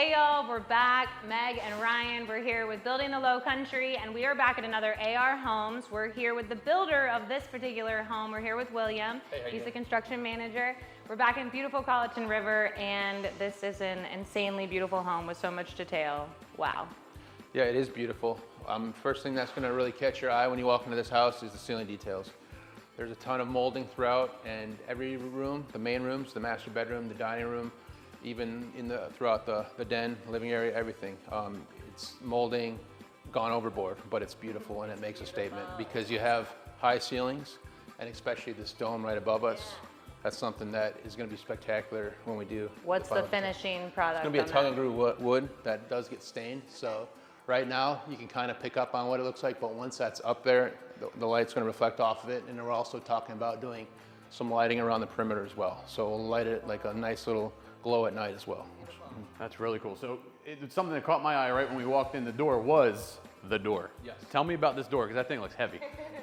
Hey y'all, we're back. Meg and Ryan, we're here with Building the Lowcountry, and we are back at another AR Homes. We're here with the builder of this particular home. We're here with William. Hey, he's the construction manager. We're back in beautiful Colleton River, and this is an insanely beautiful home with so much detail. Wow. Yeah, it is beautiful. First thing that's going to really catch your eye when you walk into this house is the ceiling details. There's a ton of molding throughout, and every room, the main rooms, the master bedroom, the dining room, even throughout the den, living area, everything. It's molding, gone overboard, but it's beautiful and it makes a statement because you have high ceilings, and especially this dome right above us. That's something that is going to be spectacular when we do. What's the finishing product? It's going to be a tongue and groove wood that does get stained. So right now you can kind of pick up on what it looks like, but once that's up there, the light's going to reflect off of it. And then we're also talking about doing some lighting around the perimeter as well. So we'll light it like a nice little glow at night as well. That's really cool. So it's something that caught my eye right when we walked in the door was the door. Yes. Tell me about this door, because that thing looks heavy.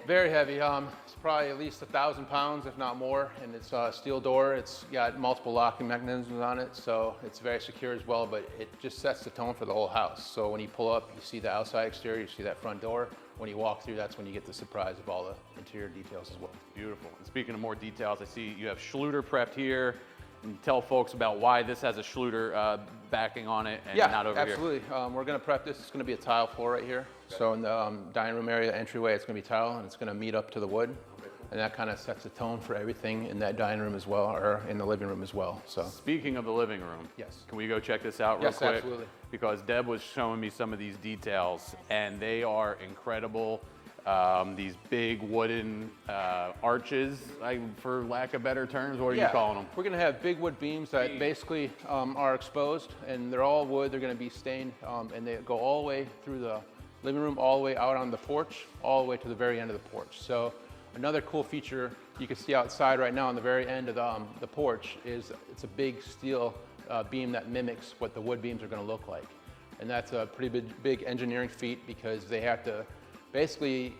Very heavy. It's probably at least 1,000 pounds, if not more. And it's a steel door. It's got multiple locking mechanisms on it, so it's very secure as well, but it just sets the tone for the whole house. So when you pull up, you see the outside exterior, you see that front door. When you walk through, that's when you get the surprise of all the interior details as well. Beautiful. And speaking of more details, I see you have Schluter prepped here. And tell folks about why this has a Schluter backing on it and not over absolutely. here. We're going to prep this. It's going to be a tile floor right here. Okay. So in the dining room area, entryway, it's going to be tile, and it's going to meet up to the wood. Okay. And that kind of sets the tone for everything in that dining room as well, or in the living room as well. So speaking of the living room, yes, can we go check this out real quick? Yes, absolutely. Because Deb was showing me some of these details, and they are incredible. These big wooden arches, for lack of better terms, what are you calling them? We're going to have big wood beams that basically are exposed, and they're all wood. They're going to be stained, and they go all the way through the living room, all the way out on the porch, all the way to the very end of the porch. So another cool feature you can see outside right now on the very end of the porch is it's a big steel beam that mimics what the wood beams are going to look like. And that's a pretty big engineering feat because they have to basically,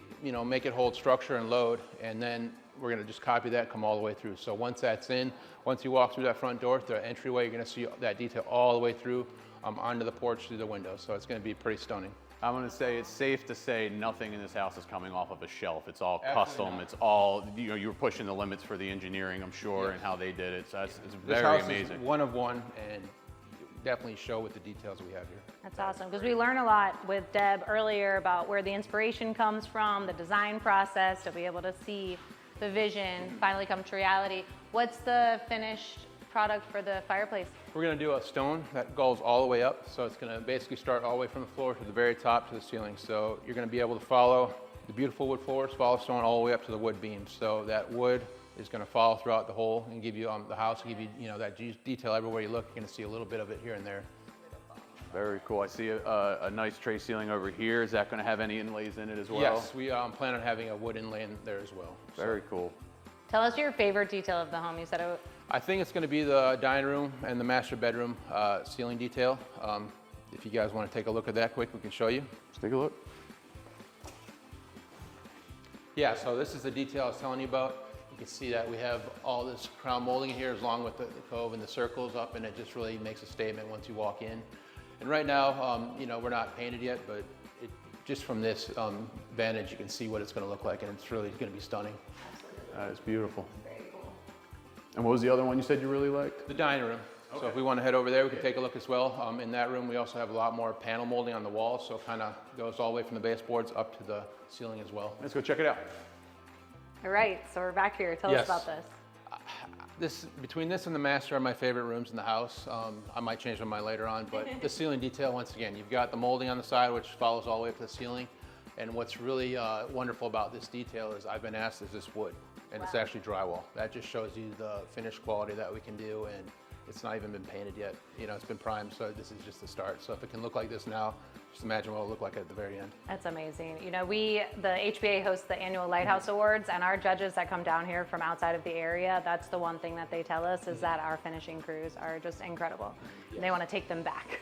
make it hold structure and load, and then we're going to just copy that, come all the way through. So once that's in, once you walk through that front door, the entryway, you're going to see that detail all the way through onto the porch through the window. So it's going to be pretty stunning. I'm going to say it's safe to say nothing in this house is coming off of a shelf. It's all Absolutely custom. not. It's all, you were pushing the limits for the engineering, I'm sure, Yes. and how they did it. So it's This very house amazing. is one of one, and definitely show with the details we have here. That's awesome, because we learned a lot with Deb earlier about where the inspiration comes from, the design process, to be able to see the vision finally come to reality. What's the finished product for the fireplace? We're going to do a stone that goes all the way up, so it's going to basically start all the way from the floor to the very top to the ceiling. So you're going to be able to follow the beautiful wood floors, follow stone all the way up to the wood beams. So that wood is going to follow throughout the whole and give you the house, give you that detail everywhere you look. You're going to see a little bit of it here and there. Very cool. I see a nice tray ceiling over here. Is that going to have any inlays in it as well? Yes, we plan on having a wood inlay in there as well. Very cool. Tell us your favorite detail of the home. You said it. I think it's going to be the dining room and the master bedroom ceiling detail. If you guys want to take a look at that quick, we can show you. Let's take a look. Yeah, so this is the detail I was telling you about. You can see that we have all this crown molding here along with the cove and the circles up, and it just really makes a statement once you walk in. And right now, we're not painted yet, but just from this vantage, you can see what it's going to look like, and it's really going to be stunning. That is beautiful. Very cool. And what was the other one you said you really liked? The dining room. Okay. So if we want to head over there, we can take a look as well. In that room, we also have a lot more panel molding on the walls, so it kind of goes all the way from the baseboards up to the ceiling as well. Let's go check it out. All right, so we're back here. Tell us about this. Between this and the master are my favorite rooms in the house. I might change my mind later on, but the ceiling detail, once again, you've got the molding on the side, which follows all the way up to the ceiling. And what's really wonderful about this detail is I've been asked, is this wood? And It's actually drywall. That just shows you the finish quality that we can do, and it's not even been painted yet. It's been primed, so this is just the start. So if it can look like this now, just imagine what it'll look like at the very end. That's amazing. The HBA hosts the annual Lighthouse Awards, and our judges that come down here from outside of the area, that's the one thing that they tell us is that our finishing crews are just incredible. Yes. They want to take them back.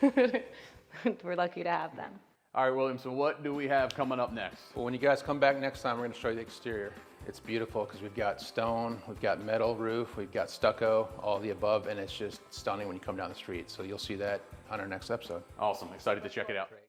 We're lucky to have them. All right, William, so what do we have coming up next? Well, when you guys come back next time, we're going to show you the exterior. It's beautiful because we've got stone, we've got metal roof, we've got stucco, all the above, and it's just stunning when you come down the street. So you'll see that on our next episode. Awesome. Excited to check it out. Great.